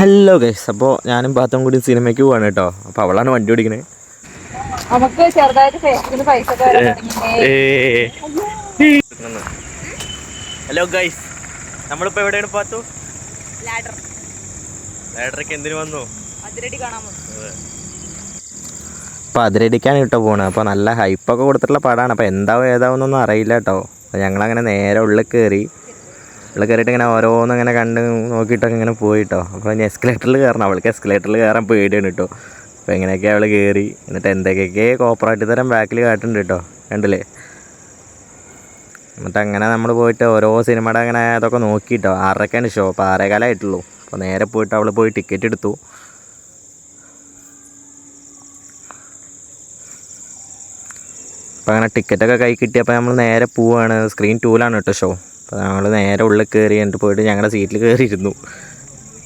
Hello guys, അപ്പോൾ ഞാനും പാത്തും കൂടി സിനിമയ്ക്ക് പോവാണ് കേട്ടോ. അപ്പോൾ അവളാണ് വണ്ടി ഓടിക്കണേ. ഹലോ ഗൈസ്, നമ്മളിപ്പോൾ എവിടെയാണ് പാത്തു? ലാഡറൊക്കെ എന്തിനു വന്നു? അപ്പോൾ അതിരടിക്കാണ് കേട്ടോ പോണത്. അപ്പോൾ നല്ല ഹൈപ്പൊക്കെ കൊടുത്തിട്ടുള്ള പടമാണ്. അപ്പോൾ എന്താവും ഏതാവുന്നൊന്നും അറിയില്ല കേട്ടോ. അപ്പോൾ ഞങ്ങളങ്ങനെ നേരെ ഉള്ളിൽ കയറിയിട്ട് ഇങ്ങനെ ഓരോന്നും ഇങ്ങനെ കണ്ട് നോക്കിയിട്ടൊക്കെ ഇങ്ങനെ പോയിട്ടോ. അപ്പോൾ ഞാൻ എസ്കലേറ്ററിൽ കയറണം. അവൾക്ക് എസ്കലേറ്ററിൽ കയറാൻ പേടിയാണ് കേട്ടോ. അപ്പോൾ എങ്ങനെയൊക്കെ അവൾ കയറി, എന്നിട്ട് എന്തൊക്കെയൊക്കെ കോപ്പറേറ്റ് തരം ബാക്കിൽ കാട്ടുന്നുണ്ട് കേട്ടോ. കണ്ടില്ലേ? എന്നിട്ട് അങ്ങനെ നമ്മൾ പോയിട്ട് ഓരോ സിനിമയുടെ അങ്ങനെ അതൊക്കെ നോക്കിയിട്ടോ. 6:30ക്കാണ് ഷോ. അപ്പോൾ 6:15 അപ്പോൾ നേരെ പോയിട്ട് അവൾ പോയി ടിക്കറ്റ് എടുത്തു. അപ്പോൾ അങ്ങനെ ടിക്കറ്റൊക്കെ കൈ കിട്ടിയപ്പോൾ നമ്മൾ നേരെ പോവുകയാണ്. സ്ക്രീൻ 2ലാണ് കേട്ടോ ഷോ. അപ്പോൾ ഞങ്ങൾ നേരെ ഉള്ളിൽ കയറി എന്നിട്ട് പോയിട്ട് ഞങ്ങളുടെ സീറ്റിൽ കയറിയിരുന്നു.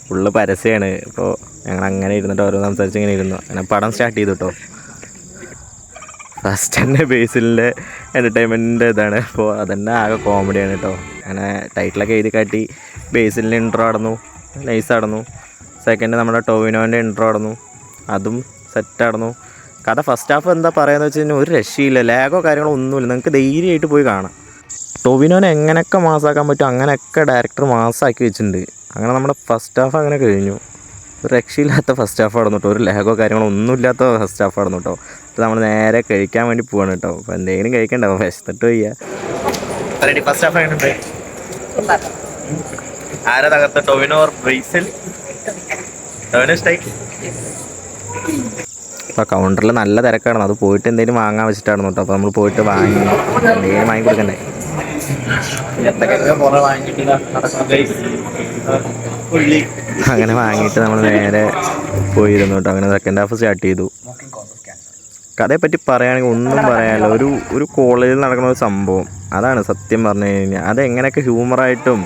ഫുള്ള് പരസ്യമാണ്. അപ്പോൾ ഞങ്ങൾ അങ്ങനെ ഇരുന്നിട്ട് ഓരോ സംസാരിച്ച് ഇങ്ങനെ ഇരുന്നു. അങ്ങനെ പടം സ്റ്റാർട്ട് ചെയ്തു കേട്ടോ. ഫസ്റ്റ് തന്നെ ബേസിലിൻ്റെ എൻ്റർടൈൻമെൻറ്റിൻ്റെ ഇതാണ്. അപ്പോൾ അതന്നെ ആകെ കോമഡിയാണ് കേട്ടോ. അങ്ങനെ ടൈറ്റിലൊക്കെ എഴുതി കാട്ടി ബേസിലിൻ്റെ ഇൻട്രോ നടന്നു, നൈസ് നടന്നു. സെക്കൻഡ് നമ്മുടെ ടോവിനോൻ്റെ ഇൻട്രോ നടന്നു, അതും സെറ്റ് നടന്നു. കഥ ഫസ്റ്റ് ഹാഫ് എന്താ പറയുകയെന്ന് വെച്ച് കഴിഞ്ഞാൽ ഒരു രക്ഷയില്ല, ലാഗോ കാര്യങ്ങളോ ഒന്നുമില്ല. നിങ്ങൾക്ക് ധൈര്യമായിട്ട് പോയി കാണാം. ടോവിനോനെ എങ്ങനെയൊക്കെ മാസാക്കാൻ പറ്റും അങ്ങനെയൊക്കെ ഡയറക്ടർ മാസാക്കി വെച്ചിട്ടുണ്ട്. അങ്ങനെ നമ്മുടെ ഫസ്റ്റ് ഹാഫ് അങ്ങനെ കഴിഞ്ഞു. ഒരു രക്ഷയില്ലാത്ത ഫസ്റ്റ് ഹാഫ് നടന്നു കേട്ടോ. ഒരു ലാഗോ കാര്യങ്ങളോ ഒന്നുമില്ലാത്ത ഫസ്റ്റ് ഹാഫ് നടന്നു കേട്ടോ. അപ്പോൾ നമ്മൾ നേരെ കഴിക്കാൻ വേണ്ടി പോവാണ് കേട്ടോ. അപ്പോൾ എന്തെങ്കിലും കഴിക്കണ്ടോ, വിശന്നിട്ട് വയ്യ. ഫസ്റ്റ് ഹാഫ് ആയിട്ടുണ്ട്. ആരാ തകർത്ത? ടോവിനോ ഓർ ബേസിൽ? ടോവിനോ ഇഷ്ടായി. അപ്പോൾ കൗണ്ടറിൽ നല്ല തിരക്കാണ്. അത് പോയിട്ട് എന്തെങ്കിലും വാങ്ങാൻ വെച്ചിട്ടായിരുന്നു കേട്ടോ. അപ്പോൾ നമ്മൾ പോയിട്ട് വാങ്ങി എന്തെങ്കിലും വാങ്ങി കൊടുക്കണ്ടേ. അങ്ങനെ വാങ്ങിയിട്ട് നമ്മൾ നേരെ പോയിരുന്നു കേട്ടോ. അങ്ങനെ സെക്കൻഡ് ഹാഫ് സ്റ്റാർട്ട് ചെയ്തു. കഥയെപ്പറ്റി പറയുകയാണെങ്കിൽ ഒന്നും പറയാനില്ല. ഒരു കോളേജിൽ നടക്കുന്ന ഒരു സംഭവം, അതാണ് സത്യം പറഞ്ഞു കഴിഞ്ഞാൽ. അതെങ്ങനെയൊക്കെ ഹ്യൂമറായിട്ടും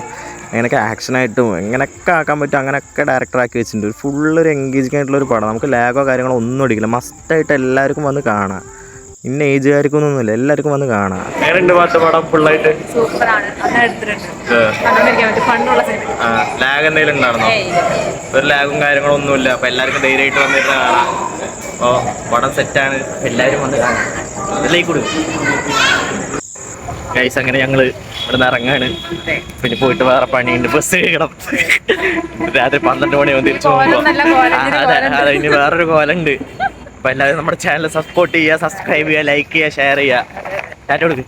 എങ്ങനെയൊക്കെ ആക്ഷനായിട്ടും എങ്ങനെയൊക്കെ ആക്കാൻ പറ്റും അങ്ങനെയൊക്കെ ഡയറക്ടറാക്കി വെച്ചിട്ടുണ്ട്. ഒരു ഫുള്ളൊരു എൻഗേജിങ് ആയിട്ടുള്ളൊരു പടം. നമുക്ക് ലാഗോ കാര്യങ്ങളോ ഒന്നും അടിക്കില്ല. മസ്റ്റായിട്ട് എല്ലാവർക്കും വന്ന് കാണാം. ഇന്ന ഏജുകാർക്കൊന്നുമില്ല, എല്ലാവർക്കും വന്ന് കാണാം. പടം ഫുള്ളായിട്ട് ലാഗ് എന്തെങ്കിലും ഉണ്ടായിരുന്നോ? ഒരു ലാഗും കാര്യങ്ങളും ഒന്നുമില്ല. അപ്പോൾ എല്ലാവർക്കും ധൈര്യമായിട്ട് വന്നിരുന്ന് കാണാം. അപ്പോൾ പടം സെറ്റാണ്, എല്ലാവരും വന്ന് കാണാം. അതിലേക്ക് കൊടുക്കും ഗൈസ്. അങ്ങനെ ഞങ്ങൾ ഇവിടെ നിന്ന് ഇറങ്ങാണ്. പിന്നെ പോയിട്ട് വേറെ പണിയുണ്ട്, ബസ് കേൾക്കണം. രാത്രി 12 മണിയാവും തിരിച്ചു പോകുമ്പോൾ. അതെ, ഇനി വേറൊരു കോലുണ്ട്. അപ്പോൾ എല്ലാവരും നമ്മുടെ ചാനൽ സപ്പോർട്ട് ചെയ്യുക, സബ്സ്ക്രൈബ് ചെയ്യുക, ലൈക്ക് ചെയ്യുക, ഷെയർ ചെയ്യുക. ചാറ്റ് കൊടുക്ക്.